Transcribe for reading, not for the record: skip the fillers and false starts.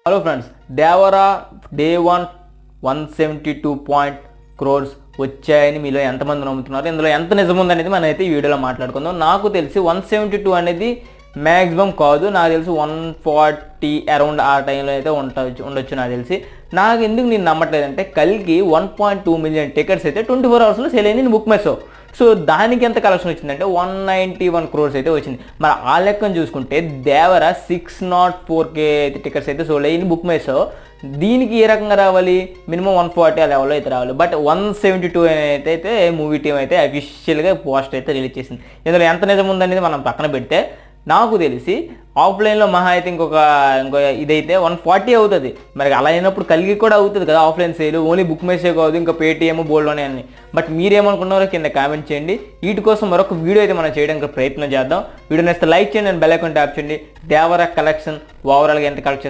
Hello friends, Devara day 172 crores వచ్చాయని మీలో ఎంతమంది నమ్ముతున్నారు? ఇందులో ఎంత నిజం ఉందనేది మనం అయితే ఈ వీడియోలో మాట్లాడుకుందాం. నాకు తెలిసి 172 అనేది మ్యాక్సిమం కాదు, నాకు తెలిసి 140 అరౌండ్ ఆ టైంలో అయితే ఉండొచ్చు నాకు తెలిసి. నాకు ఎందుకు నేను నమ్మట్లేదంటే, కల్కి 1.2 మిలియన్ టికెట్స్ అయితే 24 అవర్స్లో సేల్ అయింది బుక్ మై షో. సో దానికి ఎంత కలెక్షన్ వచ్చిందంటే 191 crores అయితే వచ్చింది. మరి ఆ లెక్కను చూసుకుంటే దేవర 604K అయితే టికెట్స్ అయితే సోల్డ్ అయ్యింది బుక్ మై షో. దీనికి ఏ రకంగా రావాలి? మినిమం 140 ఆ లెవెల్లో అయితే రావాలి. బట్ 172 అయితే మూవీ టీం అయితే అఫీషియల్గా పోస్ట్ అయితే రిలీజ్ చేసింది. ఇందులో ఎంత నిజం ఉందనేది మనం పక్కన పెడితే, నాకు తెలిసి ఆఫ్లైన్లో మహా అయితే ఇంకో ఇదైతే 140 అవుతుంది. మరి అలా అయినప్పుడు కలిగి కూడా అవుతుంది కదా offline sale. Only book my show కాదు, ఇంకా పేటీఎం, బోల్డ్లోనే అన్ని. బట్ మీరేమనుకున్నారో కింద కామెంట్ చేయండి. వీటి కోసం మరొక వీడియో అయితే మనం చేయడానికి ప్రయత్నం చేద్దాం. వీడియో నేస్తే లైక్ చేయండి అండ్ బెల్ ఐకాన్ ట్యాప్ చేయండి. దేవరా కలెక్షన్ ఓవరాల్గా ఎంత కలెక్ట్